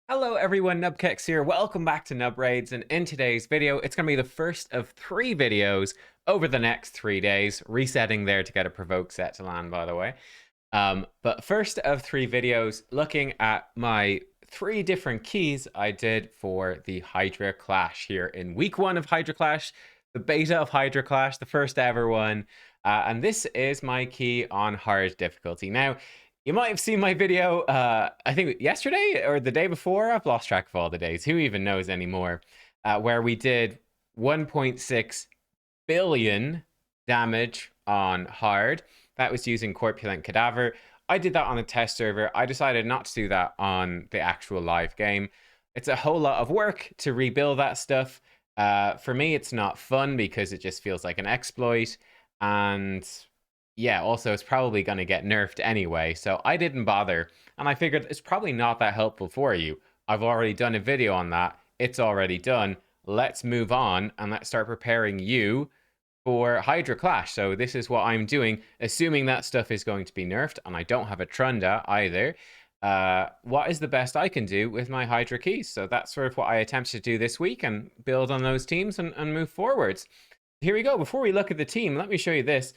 Hello everyone, nubkeks here. Welcome back to Nub Raids, and in today's video, it's going to be the first of 3 videos over the next 3 days. Resetting there to get a provoke set to land, by the way. But first of 3 videos looking at my 3 different keys I did for the Hydra Clash here in week 1 of Hydra Clash, the beta of Hydra Clash, the first ever one. And this is my key on hard difficulty. Now, you might have seen my video, I think yesterday or the day before. I've lost track of all the days. Who even knows anymore? Where we did 1.6 billion damage on hard. That was using Corpulent Cadaver. I did that on a test server. I decided not to do that on the actual live game. It's a whole lot of work to rebuild that stuff. For me, it's not fun because it just feels like an exploit. And yeah, also it's probably going to get nerfed anyway, so I didn't bother, and I figured it's probably not that helpful for you. I've already done a video on that. It's already done. Let's move on and let's start preparing you for Hydra Clash. So this is what I'm doing, assuming that stuff is going to be nerfed, and I don't have a Trunda either. What is the best I can do with my Hydra keys? So that's sort of what I attempt to do this week and build on those teams and move forwards. Here we go. Before we look at the team, let me show you this.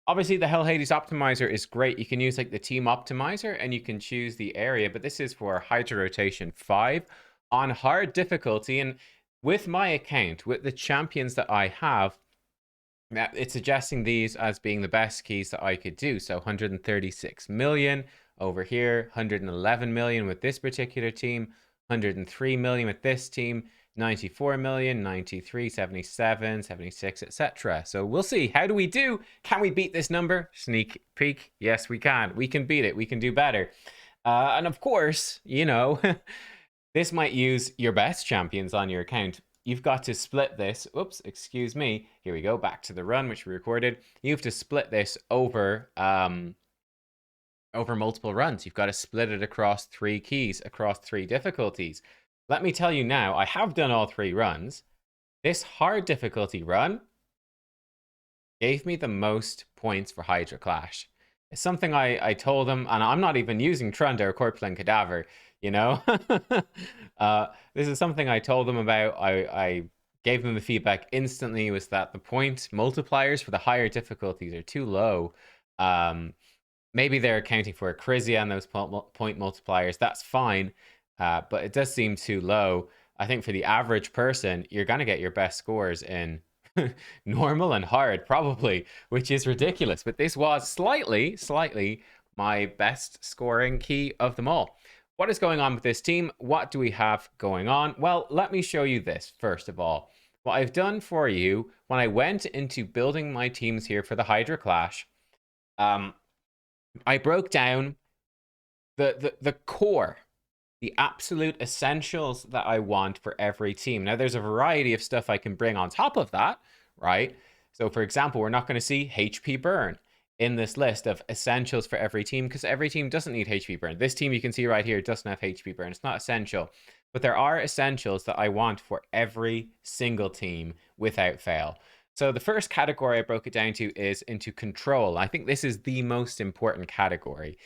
Obviously, the Hell Hades optimizer is great. You can use like the team optimizer and you can choose the area, but this is for Hydra Rotation 5 on hard difficulty. And with my account, with the champions that I have, it's suggesting these as being the best keys that I could do. So 136 million over here, 111 million with this particular team, 103 million with this team, 94 million, 93, 77, 76, etc. So we'll see. How do we do? Can we beat this number? Sneak peek. Yes, we can. We can beat it. We can do better. And of course, you know, this might use your best champions on your account. You've got to split this. Oops, excuse me. Here we go. Back to the run, which we recorded. You have to split this over multiple runs. You've got to split it across 3 keys, across 3 difficulties. Let me tell you now, I have done all 3 runs. This hard difficulty run gave me the most points for Hydra Clash. It's something I told them, and I'm not even using Trunda or Corpulent Cadaver, you know? This is something I told them about. I gave them the feedback instantly, was that the point multipliers for the higher difficulties are too low. Maybe they're accounting for a Crizia and those point multipliers. That's fine. But it does seem too low. I think for the average person, you're going to get your best scores in normal and hard, probably, which is ridiculous. But this was slightly my best scoring key of them all. What is going on with this team? What do we have going on? Well, let me show you this first of all. What I've done for you when I went into building my teams here for the Hydra Clash, I broke down the core, the absolute essentials that I want for every team. Now, there's a variety of stuff I can bring on top of that, right? So, for example, we're not going to see HP burn in this list of essentials for every team because every team doesn't need HP burn. This team you can see right here doesn't have HP burn. It's not essential. But there are essentials that I want for every single team without fail. So the first category I broke it down to is into control. I think this is the most important category.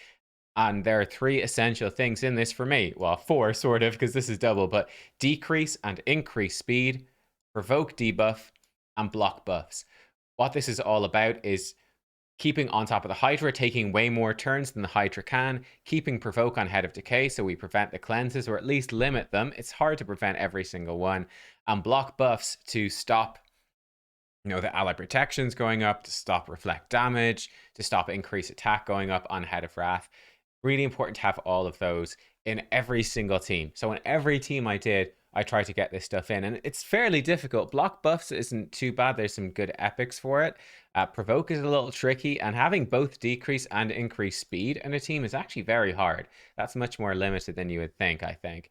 And there are 3 essential things in this for me. Well, 4 sort of, because this is double, but decrease and increase speed, provoke debuff, and block buffs. What this is all about is keeping on top of the Hydra, taking way more turns than the Hydra can, keeping provoke on Head of Decay so we prevent the cleanses or at least limit them. It's hard to prevent every single one. And block buffs to stop, you know, the ally protections going up, to stop reflect damage, to stop increase attack going up on Head of Wrath. Really important to have all of those in every single team. So in every team I did, I tried to get this stuff in, and it's fairly difficult. Block buffs isn't too bad. There's some good epics for it. Provoke is a little tricky, and having both decrease and increase speed in a team is actually very hard. That's much more limited than you would think, I think.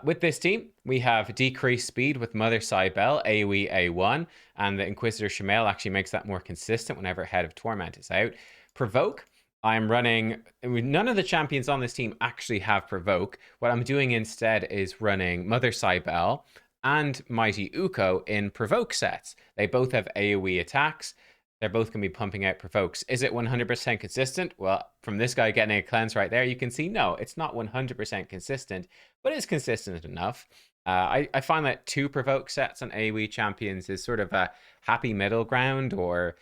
With this team, we have decreased speed with Mother Cybele, AoE A1, and the Inquisitor Shemael actually makes that more consistent whenever Head of Torment is out. Provoke, I'm running, none of the champions on this team actually have provoke. What I'm doing instead is running Mother Cybele and Mighty Uko in provoke sets. They both have AoE attacks. They're both going to be pumping out provokes. Is it 100% consistent? Well, from this guy getting a cleanse right there, you can see no, it's not 100% consistent, but it's consistent enough. I find that 2 provoke sets on AoE champions is sort of a happy middle ground, or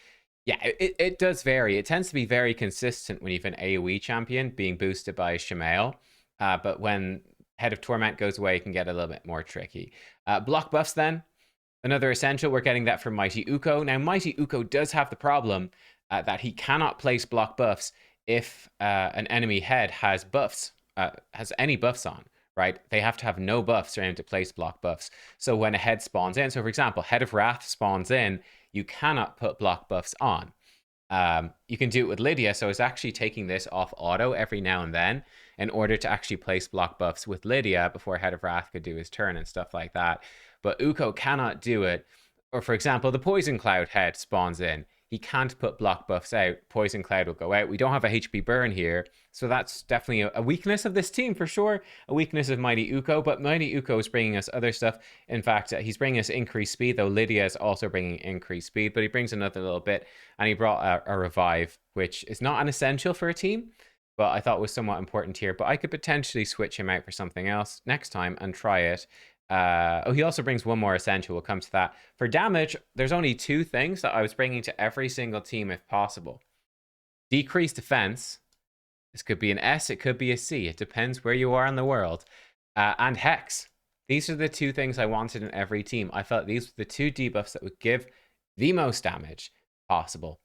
yeah, it does vary. It tends to be very consistent when you have an AoE champion being boosted by Shamael, but when Head of Torment goes away, it can get a little bit more tricky. Block buffs then. Another essential, we're getting that from Mighty Uko. Now, Mighty Uko does have the problem that he cannot place block buffs if an enemy head has buffs, has any buffs on, right? They have to have no buffs for him to place block buffs. So when a head spawns in, so for example, Head of Wrath spawns in, you cannot put block buffs on. You can do it with Lydia, so it's actually taking this off auto every now and then in order to actually place block buffs with Lydia before Head of Wrath could do his turn and stuff like that. But Uko cannot do it. Or for example, the Poison Cloud head spawns in. He can't put block buffs out. Poison Cloud will go out. We don't have a HP burn here, so that's definitely a weakness of this team for sure. A weakness of Mighty Uko, but Mighty Uko is bringing us other stuff. In fact, he's bringing us increased speed, though Lydia is also bringing increased speed, but he brings another little bit, and he brought a revive, which is not an essential for a team, but I thought was somewhat important here. But I could potentially switch him out for something else next time and try it. He also brings one more essential. We'll come to that. For damage, there's only 2 things that I was bringing to every single team if possible. Decreased defense. This could be an S, it could be a C. It depends where you are in the world. And Hex. These are the 2 things I wanted in every team. I felt these were the 2 debuffs that would give the most damage possible.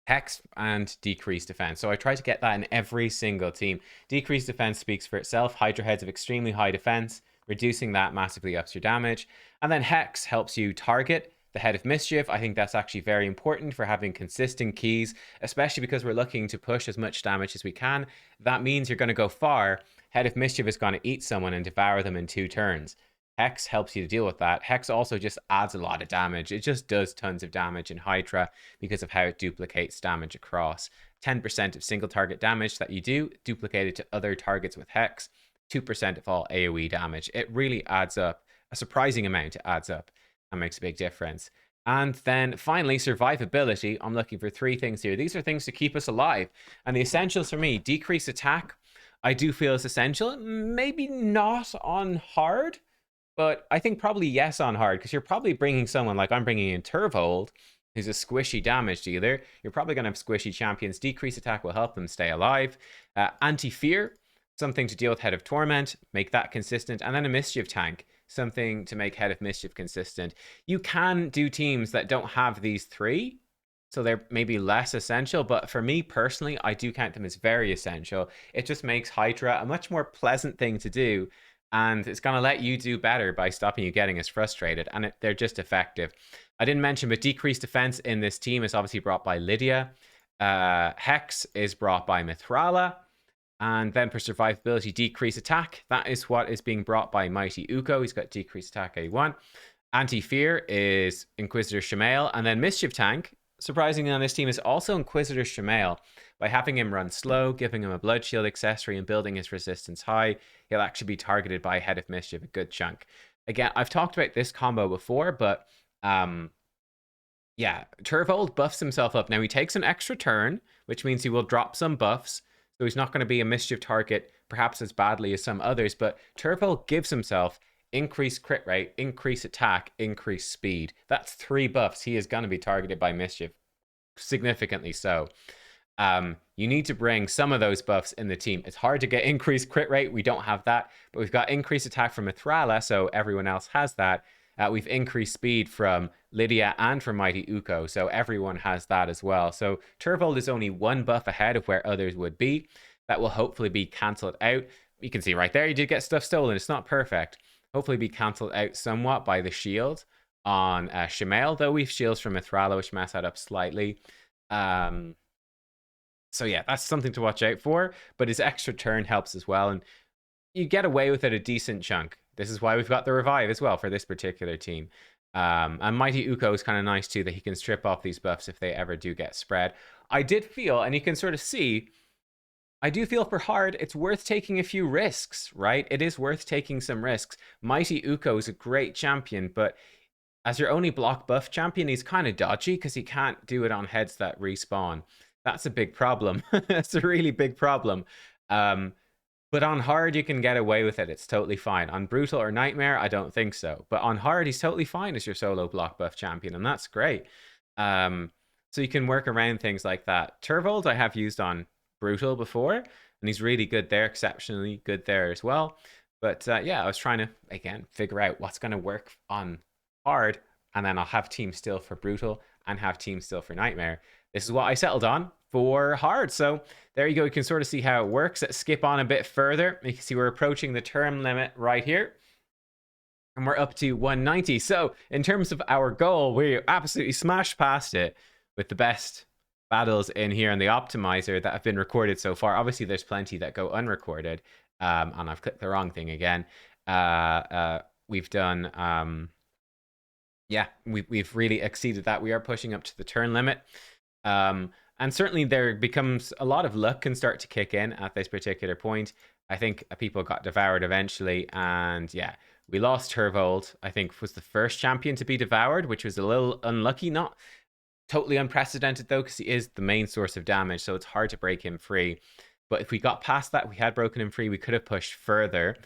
Hex and decreased defense. So I try to get that in every single team. Decreased defense speaks for itself. Hydra heads have extremely high defense. Reducing that massively ups your damage. And then Hex helps you target the Head of Mischief. I think that's actually very important for having consistent keys, especially because we're looking to push as much damage as we can. That means you're going to go far. Head of Mischief is going to eat someone and devour them in 2 turns. Hex helps you to deal with that. Hex also just adds a lot of damage. It just does tons of damage in Hydra because of how it duplicates damage across. 10% of single target damage that you do, duplicated to other targets with Hex. 2% of all AoE damage. It really adds up. A surprising amount it adds up and makes a big difference. And then finally, survivability. I'm looking for 3 things here. These are things to keep us alive. And the essentials for me, decreased attack, I do feel is essential. Maybe not on hard, but I think probably yes on hard, because you're probably bringing someone like I'm bringing in Turvold, who's a squishy damage dealer. You're probably going to have squishy champions. Decreased attack will help them stay alive. Anti-fear, something to deal with Head of Torment, make that consistent, and then a Mischief tank, something to make Head of Mischief consistent. You can do teams that don't have these 3, so they're maybe less essential, but for me personally, I do count them as very essential. It just makes Hydra a much more pleasant thing to do, and it's going to let you do better by stopping you getting as frustrated, and they're just effective. I didn't mention, but decreased defense in this team is obviously brought by Lydia. Hex is brought by Mithrala. And then for survivability, decreased attack. That is what is being brought by Mighty Uko. He's got decreased attack A1. Anti-fear is Inquisitor Shamael. And then Mischief Tank, surprisingly on this team, is also Inquisitor Shamael. By having him run slow, giving him a blood shield accessory, and building his resistance high, he'll actually be targeted by Head of Mischief a good chunk. Again, I've talked about this combo before, but yeah, Turvold buffs himself up. Now he takes an extra turn, which means he will drop some buffs. So he's not going to be a mischief target perhaps as badly as some others, but Turvold gives himself increased crit rate, increased attack, increased speed. That's 3 buffs. He is going to be targeted by mischief, significantly so. You need to bring some of those buffs in the team. It's hard to get increased crit rate. We don't have that, but we've got increased attack from Mithrala, so everyone else has that. We've increased speed from Lydia and from Mighty Uko, so everyone has that as well. So Turvold is only 1 buff ahead of where others would be. That will hopefully be cancelled out. You can see right there, you did get stuff stolen. It's not perfect. Hopefully be cancelled out somewhat by the shield on Shamael, though we've shields from Mithrala, which mess that up slightly. So yeah, that's something to watch out for, but his extra turn helps as well, and you get away with it a decent chunk. This is why we've got the revive as well for this particular team. And Mighty Uko is kind of nice too, that he can strip off these buffs if they ever do get spread. I did feel, and you can sort of see, I do feel for hard, it's worth taking a few risks, right? It is worth taking some risks. Mighty Uko is a great champion, but as your only block buff champion, he's kind of dodgy because he can't do it on heads that respawn. That's a big problem. That's a really big problem. But on hard, you can get away with it. It's totally fine. On brutal or nightmare, I don't think so. But on hard, he's totally fine as your solo block buff champion, and that's great. So you can work around things like that. Turvold I have used on brutal before, and he's really good there, exceptionally good there as well. But yeah, I was trying to, again, figure out what's going to work on hard, and then I'll have team still for brutal and have team still for nightmare. This is what I settled on for hard. So there you go. You can sort of see how it works. Let's skip on a bit further. You can see we're approaching the term limit right here. And we're up to 190. So in terms of our goal, we absolutely smashed past it with the best battles in here and the optimizer that have been recorded so far. Obviously, there's plenty that go unrecorded. And I've clicked the wrong thing again. We've done... yeah, we've really exceeded that. We are pushing up to the turn limit. And certainly there becomes a lot of luck can start to kick in at this particular point. I think people got devoured eventually. And yeah, we lost Turvold, I think was the first champion to be devoured, which was a little unlucky. Not totally unprecedented though, because he is the main source of damage. So it's hard to break him free. But if we got past that, we had broken him free, we could have pushed further.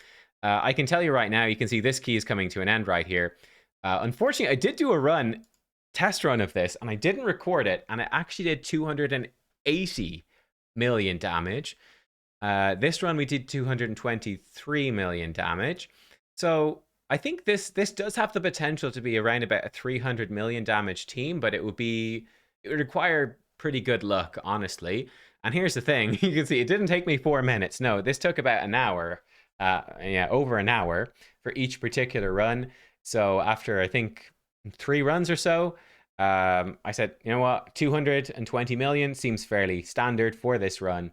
I can tell you right now, you can see this key is coming to an end right here. Unfortunately, I did do a test run of this, and I didn't record it, and it actually did 280 million damage. This run we did 223 million damage. So I think this does have the potential to be around about a 300 million damage team, but it would require pretty good luck, honestly. And here's the thing, you can see it didn't take me 4 minutes. No, this took about an hour. Yeah, over an hour for each particular run. So after, I think, 3 runs or so, I said, you know what, 220 million seems fairly standard for this run.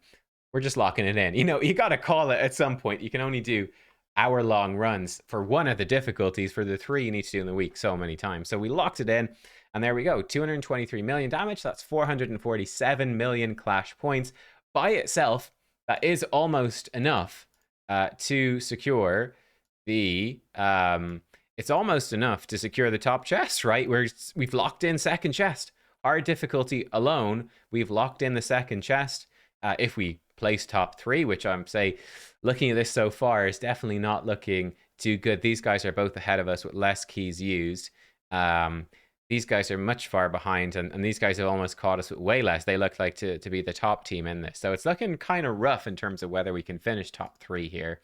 We're just locking it in. You know, you got to call it at some point. You can only do hour-long runs for one of the difficulties. For the 3 you need to do in the week so many times. So we locked it in, and there we go. 223 million damage. That's 447 million clash points. By itself, that is almost enough to secure the... it's almost enough to secure the top chest, right? We've locked in second chest. Our difficulty alone, we've locked in the second chest. If we place top 3, which I'm say, looking at this so far is definitely not looking too good. These guys are both ahead of us with less keys used. These guys are much far behind, and these guys have almost caught us with way less. They look like to be the top team in this. So it's looking kind of rough in terms of whether we can finish top 3 here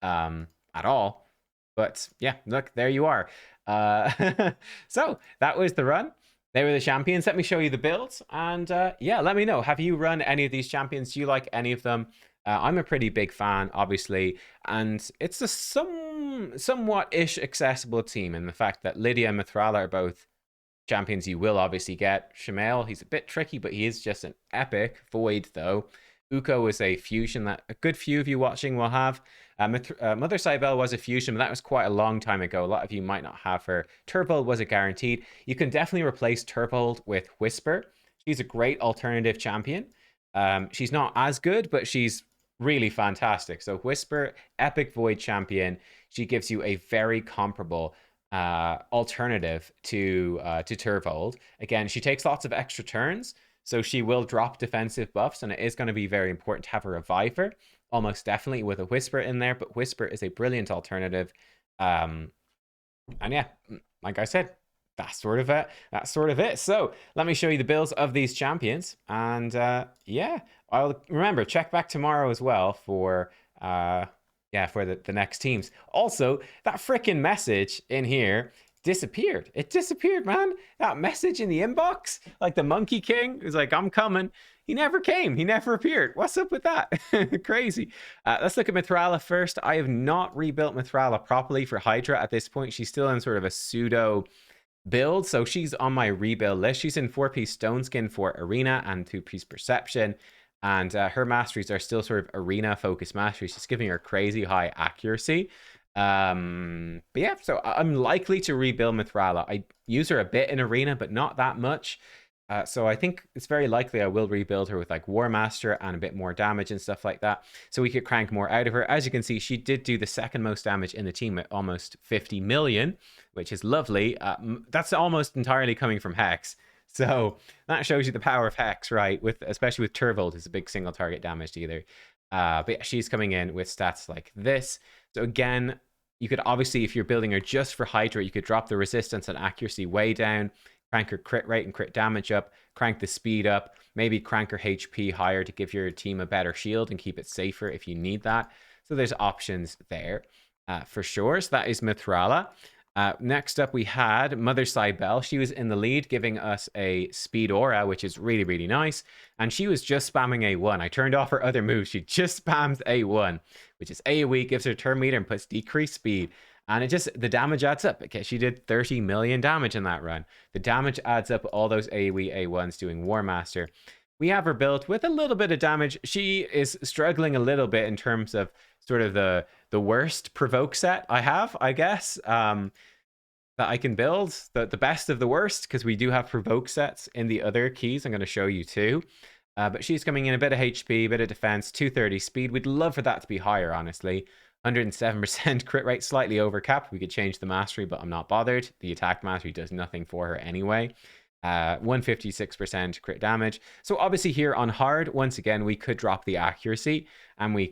at all. But yeah, look, there you are. So that was the run. They were the champions. Let me show you the builds. And yeah, let me know. Have you run any of these champions? Do you like any of them? I'm a pretty big fan, obviously. And it's a somewhat-ish accessible team in the fact that Lydia and Mithrala are both champions you will obviously get. Shamael, he's a bit tricky, but he is just an epic. Void, though. Uko is a fusion that a good few of you watching will have. Mother Cybele was a fusion, but that was quite a long time ago. A lot of you might not have her. Turvold was a guaranteed. You can definitely replace Turvold with Whisper. She's a great alternative champion. She's not as good, but she's really fantastic. So Whisper, epic Void champion. She gives you a very comparable alternative to Turvold. Again, she takes lots of extra turns, so she will drop defensive buffs, and it is going to be very important to have a reviver, almost definitely with a Whisper in there, but Whisper is a brilliant alternative. And yeah, like I said, that's sort of it. So let me show you the builds of these champions. And yeah, I'll remember, check back tomorrow as well for the next teams. Also, that freaking message in here disappeared. It disappeared, man. That message in the inbox, like the Monkey King was like, I'm coming. He never came. He never appeared. What's up with that? Crazy. Let's look at Mithrala first. I have not rebuilt Mithrala properly for Hydra at this point. She's still in sort of a pseudo build, so she's on my rebuild list. She's in 4-piece Stone Skin for Arena and 2-piece Perception. And her masteries are still sort of arena focused masteries. She's giving her crazy high accuracy. But yeah, so I'm likely to rebuild Mithrala. I use her a bit in arena, but not that much. So I think it's very likely I will rebuild her with like War Master and a bit more damage and stuff like that. So we could crank more out of her. As you can see, she did do the second most damage in the team at almost 50 million, which is lovely. That's almost entirely coming from Hex. So that shows you the power of Hex, right? With especially with Turvold, is a big single target damage dealer. But yeah, she's coming in with stats like this. So again, you could obviously, if you're building her just for Hydra, you could drop the resistance and accuracy way down, crank her crit rate and crit damage up, crank the speed up, maybe crank her HP higher to give your team a better shield and keep it safer if you need that. So there's options there for sure. So that is Mithrala. Next up, we had Mother Cybele. She was in the lead, giving us a speed aura, which is really, really nice. And she was just spamming A1. I turned off her other moves. She just spams A1, which is AoE, gives her turn meter and puts decreased speed. And it just, the damage adds up. Okay, she did 30 million damage in that run. The damage adds up, all those AoE A1s doing War Master. We have her built with a little bit of damage. She is struggling a little bit in terms of sort of the worst provoke set I have, I guess, that I can build. The best of the worst, because we do have provoke sets in the other keys I'm going to show you too. But she's coming in a bit of HP, a bit of defense, 230 speed. We'd love for that to be higher, honestly. 107% crit rate, slightly overcapped. We could change the mastery, but I'm not bothered. The attack mastery does nothing for her anyway. 156% crit damage. So obviously here on hard, once again, we could drop the accuracy and we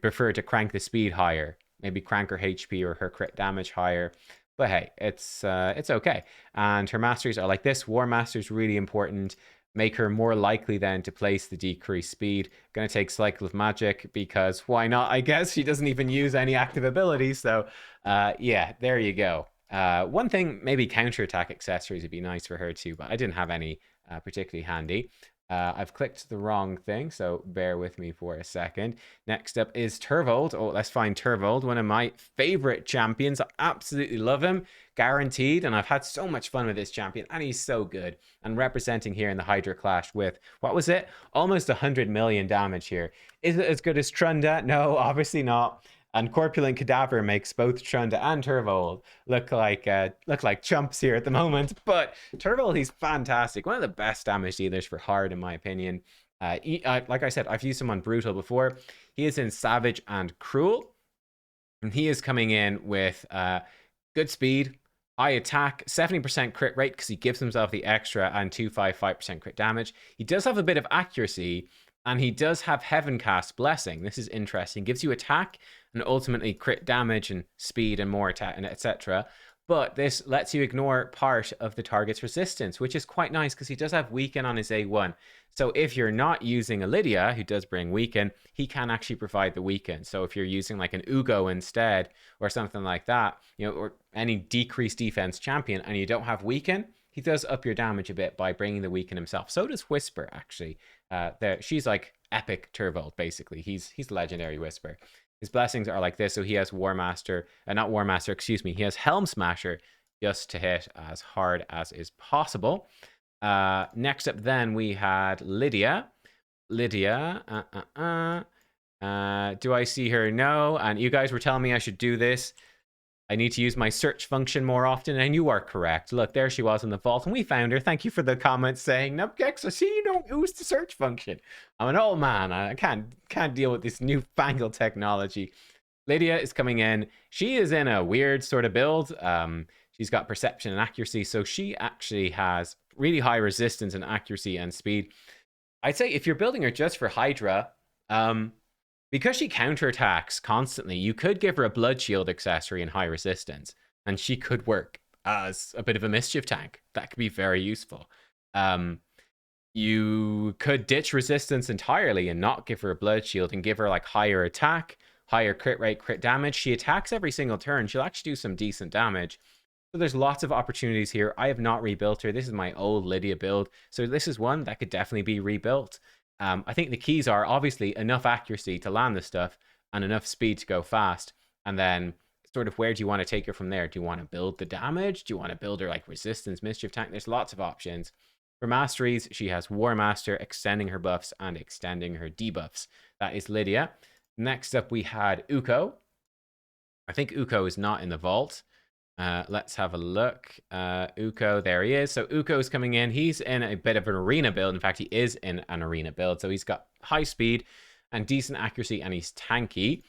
prefer to crank the speed higher. Maybe crank her HP or her crit damage higher. But hey, it's okay. And her masteries are like this. War Master is really important. Make her more likely then to place the decreased speed. Gonna take Cycle of Magic because why not? I guess she doesn't even use any active abilities. So yeah, there you go. One thing, maybe counterattack accessories would be nice for her too, but I didn't have any particularly handy. I've clicked the wrong thing, so bear with me for a second. Next up is Turvold. Oh, let's find Turvold, one of my favorite champions. I absolutely love him, guaranteed, and I've had so much fun with this champion, and he's so good. And representing here in the Hydra Clash with, what was it? Almost 100 million damage here. Is it as good as Trunda? No, obviously not. And Corpulent Cadaver makes both Trunda and Turvold look like chumps here at the moment. But Turvold, he's fantastic. One of the best damage dealers for hard, in my opinion. Like I said, I've used him on Brutal before. He is in Savage and Cruel. And he is coming in with good speed, high attack, 70% crit rate because he gives himself the extra, and 255% crit damage. He does have a bit of accuracy, and he does have Heaven Cast Blessing. This is interesting. Gives you attack and ultimately crit damage and speed and more attack and etc. But this lets you ignore part of the target's resistance, which is quite nice because he does have Weaken on his A1. So if you're not using a Lydia, who does bring Weaken, he can actually provide the Weaken. So if you're using like an Ugo instead or something like that, you know, or any decreased defense champion and you don't have Weaken, he does up your damage a bit by bringing the Weaken himself. So does Whisper, actually. She's like epic Turvold, basically. He's legendary Whisper. His blessings are like this. So he has War Master, not War Master, excuse me. He has Helm Smasher just to hit as hard as is possible. Next up then we had Lydia. Lydia, do I see her? No. And you guys were telling me I should do this. I need to use my search function more often, and you are correct. Look, there she was in the vault, and we found her. Thank you for the comment saying, nubkeks, I see you don't use the search function. I'm an old man. I can't deal with this newfangled technology. Lydia is coming in. She is in a weird sort of build. She's got perception and accuracy, so she actually has really high resistance and accuracy and speed. I'd say if you're building her just for Hydra, because she counterattacks constantly, you could give her a blood shield accessory and high resistance, and she could work as a bit of a mischief tank. That could be very useful. You could ditch resistance entirely and not give her a blood shield and give her like higher attack, higher crit rate, crit damage. She attacks every single turn. She'll actually do some decent damage. So there's lots of opportunities here. I have not rebuilt her. This is my old Lydia build. So this is one that could definitely be rebuilt. I think the keys are obviously enough accuracy to land the stuff and enough speed to go fast. And then sort of where do you want to take her from there? Do you want to build the damage? Do you want to build her like resistance, mischief tank? There's lots of options. For masteries, she has War Master, extending her buffs and extending her debuffs. That is Lydia. Next up, we had Uko. I think Uko is not in the vault. Let's have a look. Uko, there he is. So Uko's coming in. He's in a bit of an arena build. In fact, he is in an arena build. So he's got high speed and decent accuracy, and he's tanky.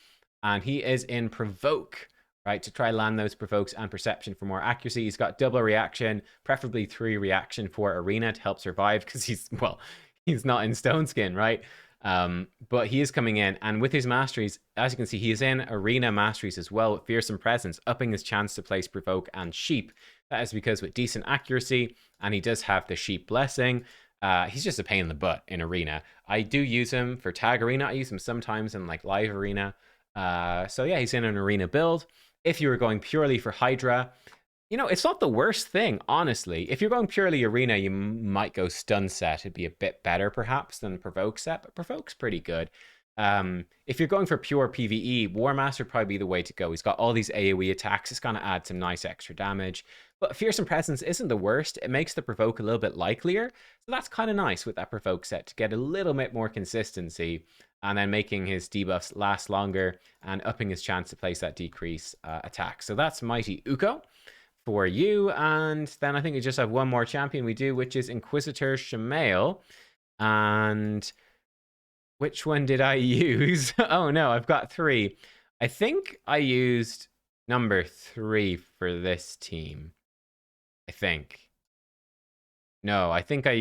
And he is in provoke, right, to try land those provokes and perception for more accuracy. He's got double reaction, preferably 3 reaction for arena to help survive, because he's not in stone skin, right? But he is coming in, and with his masteries, as you can see, he is in arena masteries as well with fearsome presence, upping his chance to place provoke and sheep. That is because with decent accuracy, and he does have the sheep blessing, he's just a pain in the butt in arena. I do use him for tag arena. I use him sometimes in like live arena. So yeah, he's in an arena build. If you were going purely for Hydra, it's not the worst thing, honestly. If you're going purely arena, you might go stun set. It'd be a bit better, perhaps, than provoke set, but provoke's pretty good. If you're going for pure PvE, War Master would probably be the way to go. He's got all these AoE attacks. It's going to add some nice extra damage. But Fearsome Presence isn't the worst. It makes the provoke a little bit likelier. So that's kind of nice with that provoke set to get a little bit more consistency, and then making his debuffs last longer and upping his chance to place that decrease attack. So that's Mighty Uko for you. And then I think we just have one more champion we do, which is Inquisitor Shamael. And which one did I use? Oh no, I've got 3. I think I used number 3 for this team. I think. No, I think I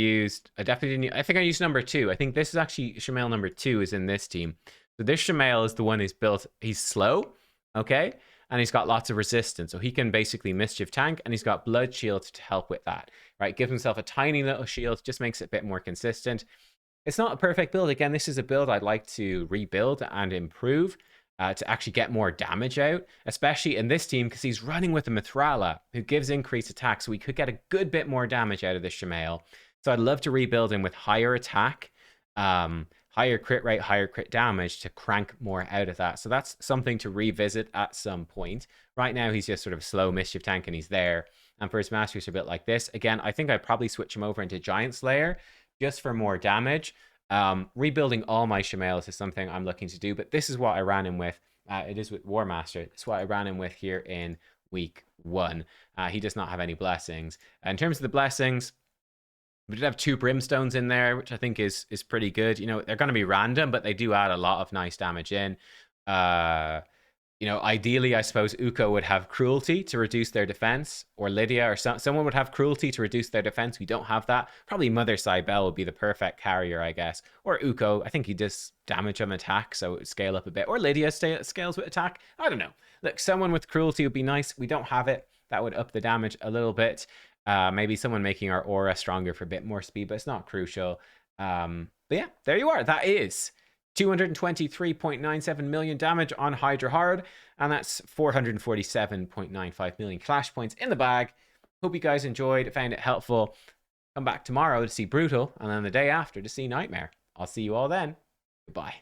definitely didn't. I think I used number 2. I think this is actually Shamael number 2 is in this team. So this Shamael is the one who's built. He's slow, okay? And he's got lots of resistance. So he can basically mischief tank, and he's got blood shield to help with that, right? Give himself a tiny little shield, just makes it a bit more consistent. It's not a perfect build. Again, this is a build I'd like to rebuild and improve to actually get more damage out, especially in this team because he's running with a Mithrala who gives increased attack, so we could get a good bit more damage out of this Shamael. So I'd love to rebuild him with higher attack, higher crit rate, higher crit damage to crank more out of that. So that's something to revisit at some point. Right now, he's just sort of slow mischief tank and he's there. And for his masteries, a bit like this. Again, I think I'd probably switch him over into Giant Slayer just for more damage. Rebuilding all my Shamaels is something I'm looking to do, but this is what I ran him with. It is with War Master. It's what I ran him with here in week 1. He does not have any blessings. In terms of the blessings, we did have 2 brimstones in there, which I think is pretty good. They're going to be random, but they do add a lot of nice damage in. Ideally, I suppose Uko would have cruelty to reduce their defense, or Lydia, or someone would have cruelty to reduce their defense. We don't have that. Probably Mother Cybele would be the perfect carrier, I guess. Or Uko. I think he does damage on attack, so it would scale up a bit. Or Lydia scales with attack. I don't know. Look, someone with cruelty would be nice. We don't have it. That would up the damage a little bit. Maybe someone making our aura stronger for a bit more speed, but it's not crucial. But yeah, there you are. That is 223.97 million damage on Hydra Hard, and that's 447.95 million clash points in the bag. Hope you guys enjoyed, found it helpful. Come back tomorrow to see Brutal, and then the day after to see Nightmare. I'll see you all then. Goodbye.